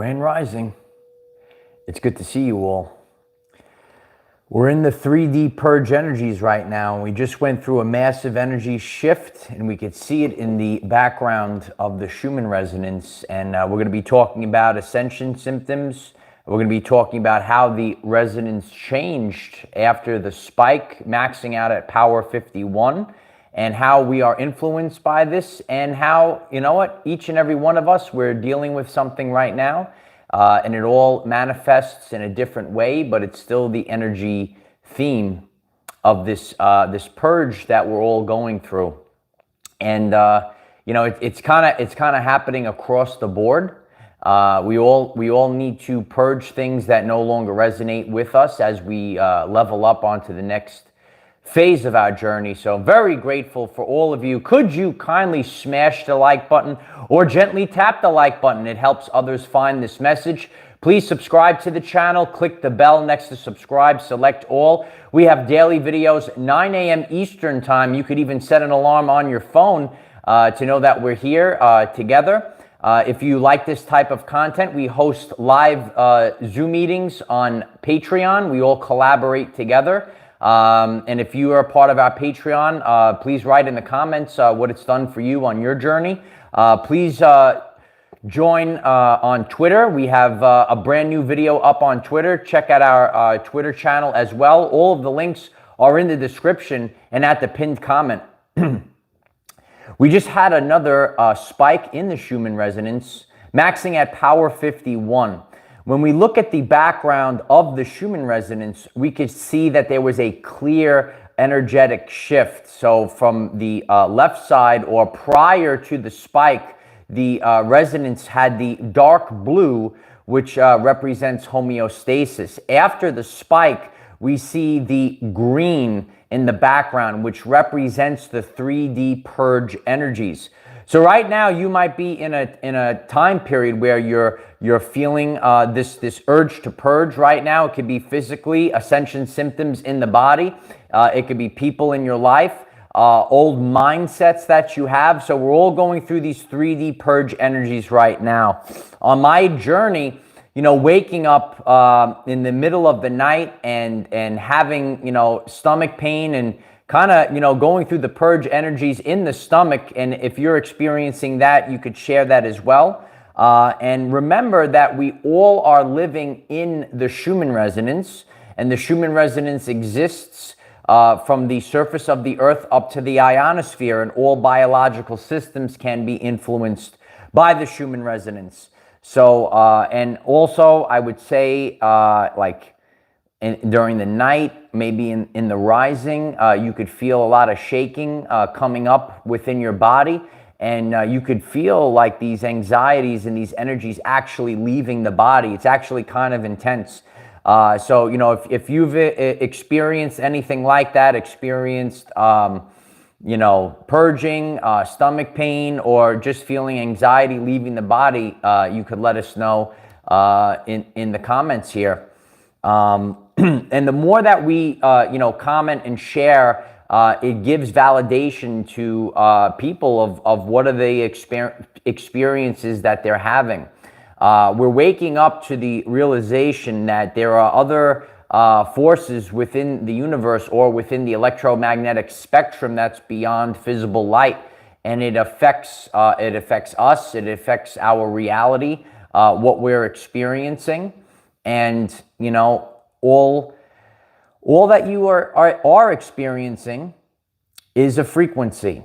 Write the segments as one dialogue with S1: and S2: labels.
S1: Grand Rising. It's good to see you all. We're in the 3D purge energies right now, and we just went through a massive energy shift, and we could see it in the background of the Schumann resonance. And we're going to be talking about ascension symptoms. We're going to be talking about how the resonance changed after the spike, maxing out at power 51, and how we are influenced by this, and how, you know what, each and every one of us, we're dealing with something right now, and it all manifests in a different way, but it's still the energy theme of this this purge that we're all going through. And you know, it's kind of happening across the board. We all need to purge things that no longer resonate with us as we level up onto the next phase of our journey. So very grateful for all of you. Could you kindly smash the like button or gently tap the like button? It helps others find this message. Please subscribe to the channel. Click the bell next to subscribe. Select all. We have daily videos, 9 a.m. Eastern time. You could even set an alarm on your phone to know that we're here together. If you like this type of content, we host live Zoom meetings on Patreon. We all collaborate together. And if you are a part of our Patreon, please write in the comments what it's done for you on your journey. Please join on Twitter. We have a brand new video up on Twitter. Check out our Twitter channel as well. All of the links are in the description and at the pinned comment. We just had another spike in the Schumann resonance, maxing at power 51. When we look at the background of the Schumann resonance, we could see that there was a clear energetic shift. So from the left side, or prior to the spike, the resonance had the dark blue, which represents homeostasis. After the spike, we see the green in the background, which represents the 3D purge energies. So right now you might be in a time period where you're feeling this urge to purge right now. It could be physically, ascension symptoms in the body. It could be people in your life, old mindsets that you have. So we're all going through these 3D purge energies right now. On my journey, you know, waking up in the middle of the night and having, you know, stomach pain and kind of, you know, going through the purge energies in the stomach. And if you're experiencing that, you could share that as well. And remember that we all are living in the Schumann resonance, and the Schumann resonance exists from the surface of the earth up to the ionosphere, and all biological systems can be influenced by the Schumann resonance. So, and also I would say, during the night, maybe in the rising, you could feel a lot of shaking coming up within your body, and you could feel like these anxieties and these energies actually leaving the body. It's actually kind of intense. So, you know, if you've experienced anything like that, experienced, you know, purging, stomach pain, or just feeling anxiety leaving the body, you could let us know in the comments here. And the more that we, you know, comment and share, it gives validation to people of what are the experiences that they're having. We're waking up to the realization that there are other forces within the universe or within the electromagnetic spectrum that's beyond visible light, and it affects us. It affects our reality, what we're experiencing. And, you know, all that you are experiencing is a frequency.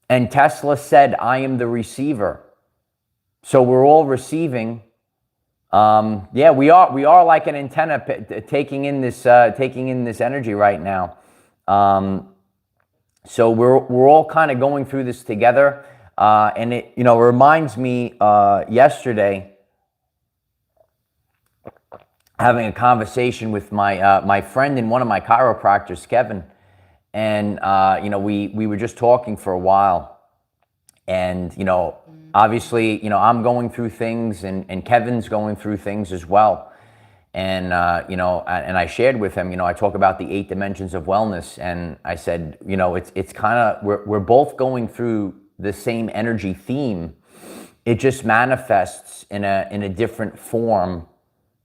S1: And Tesla said, "I am the receiver." So we're all receiving. Yeah, we are like an antenna taking in this energy right now. So we're all kind of going through this together, and it, you know, reminds me yesterday, having a conversation with my friend and one of my chiropractors, Kevin, and you know, we were just talking for a while, and you know, obviously, you know, I'm going through things, and Kevin's going through things as well, and you know, and I shared with him, you know, I talk about the 8 dimensions of wellness, and I said, you know, it's kind of, we're both going through the same energy theme, it just manifests in a different form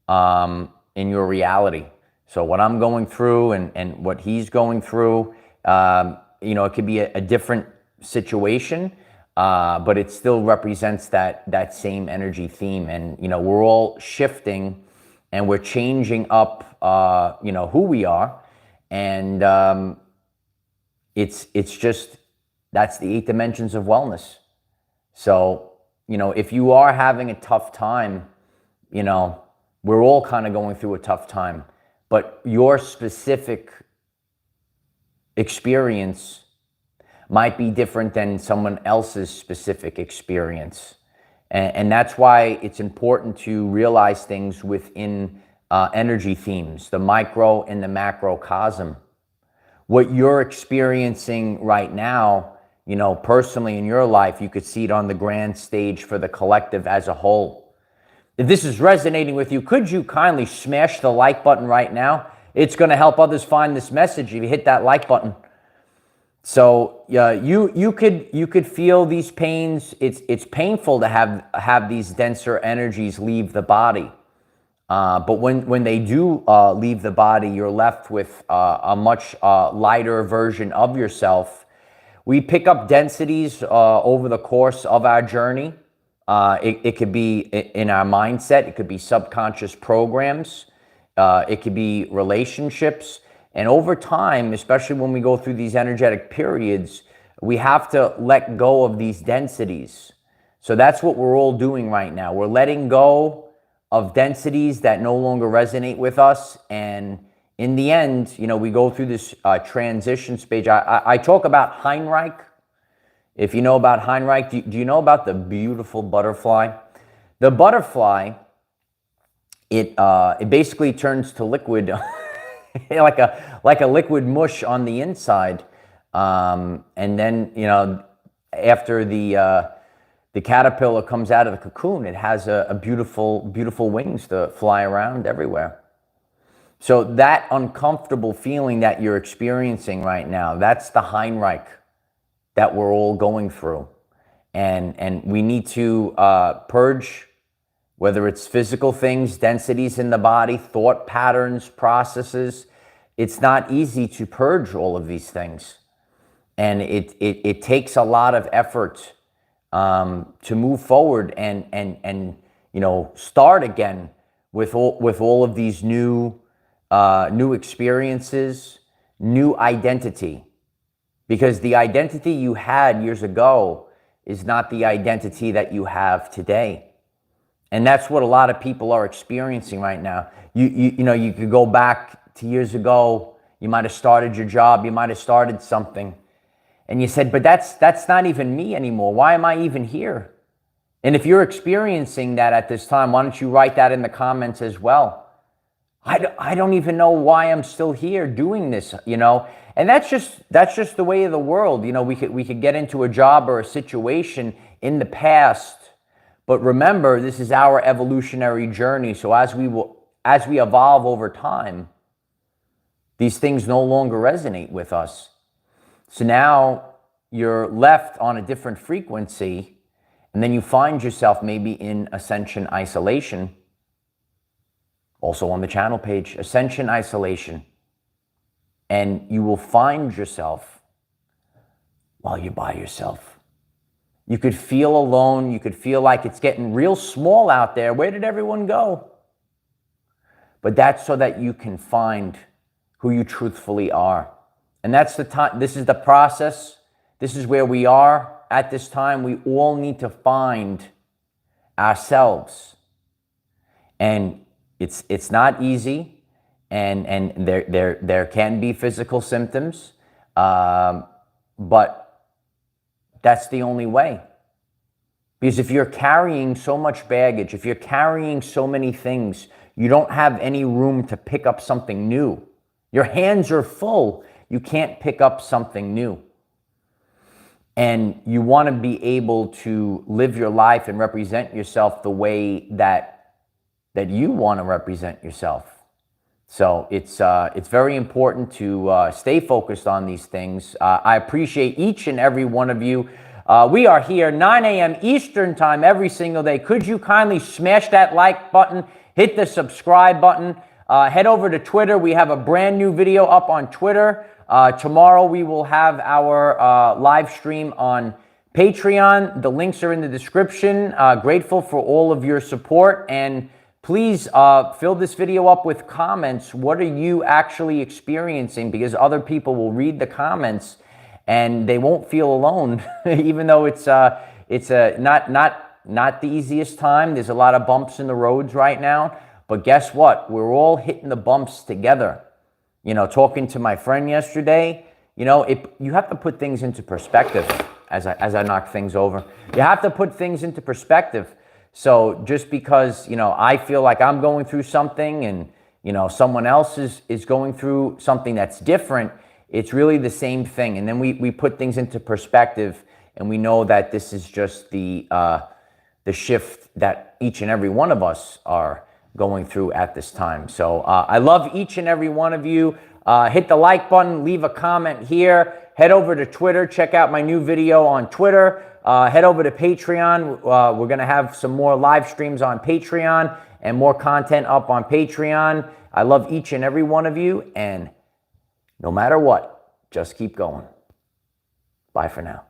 S1: in your reality. So what I'm going through and what he's going through, it could be a different situation, but it still represents that same energy theme. And, we're all shifting and we're changing up, who we are. And it's just, that's the 8 dimensions of wellness. So, if you are having a tough time, we're all kind of going through a tough time, but your specific experience might be different than someone else's specific experience. And that's why it's important to realize things within energy themes, the micro and the macrocosm. What you're experiencing right now, personally in your life, you could see it on the grand stage for the collective as a whole. If this is resonating with you, could you kindly smash the like button right now? It's going to help others find this message if you hit that like button. So you could feel these pains. It's painful to have these denser energies leave the body. But when they do leave the body, you're left with a much lighter version of yourself. We pick up densities over the course of our journey. It could be in our mindset. It could be subconscious programs. It could be relationships. And over time, especially when we go through these energetic periods, we have to let go of these densities. So that's what we're all doing right now. We're letting go of densities that no longer resonate with us. And in the end, we go through this transition stage. I talk about Heinrich. If you know about Heinrich, do you know about the beautiful butterfly? The butterfly, it basically turns to liquid, like a liquid mush on the inside, and then after the caterpillar comes out of the cocoon, it has a beautiful wings to fly around everywhere. So that uncomfortable feeling that you're experiencing right now, that's the Heinrich that we're all going through. And we need to purge, whether it's physical things, densities in the body, thought patterns, processes. It's not easy to purge all of these things. And it takes a lot of effort to move forward and start again with all of these new experiences, new identity. Because the identity you had years ago is not the identity that you have today. And that's what a lot of people are experiencing right now. You could go back to years ago, you might have started your job, you might have started something, and you said, but that's not even me anymore. Why am I even here? And if you're experiencing that at this time, why don't you write that in the comments as well? I don't even know why I'm still here doing this, And that's just the way of the world. We could get into a job or a situation in the past, but remember, this is our evolutionary journey. So as we evolve over time, these things no longer resonate with us. So now you're left on a different frequency, and then you find yourself maybe in Ascension Isolation. Also on the channel page, Ascension Isolation. And you will find yourself while you're by yourself. You could feel alone. You could feel like it's getting real small out there. Where did everyone go? But that's so that you can find who you truthfully are. And that's the time. This is the process. This is where we are at this time. We all need to find ourselves. And it's not easy, and there can be physical symptoms, but that's the only way. Because if you're carrying so much baggage, if you're carrying so many things, you don't have any room to pick up something new. Your hands are full. You can't pick up something new. And you want to be able to live your life and represent yourself the way that you want to represent yourself. So it's very important to stay focused on these things. I appreciate each and every one of you We are here 9 a.m. Eastern time every single day. Could you kindly smash that like button, hit the subscribe button, head over to Twitter. We have a brand new video up on Twitter. Tomorrow we will have our live stream on Patreon. The links are in the description. Grateful for all of your support, and please fill this video up with comments. What are you actually experiencing? Because other people will read the comments and they won't feel alone, even though it's not the easiest time. There's a lot of bumps in the roads right now, but guess what? We're all hitting the bumps together. You know, talking to my friend yesterday, you know, you have to put things into perspective. As I knock things over, you have to put things into perspective. So just because, you know, I feel like I'm going through something and, you know, someone else is going through something that's different, it's really the same thing. And then we put things into perspective, and we know that this is just the shift that each and every one of us are going through at this time. So I love each and every one of you. Hit the like button, leave a comment here. Head over to Twitter, check out my new video on Twitter. Head over to Patreon. We're going to have some more live streams on Patreon and more content up on Patreon. I love each and every one of you, and no matter what, just keep going. Bye for now.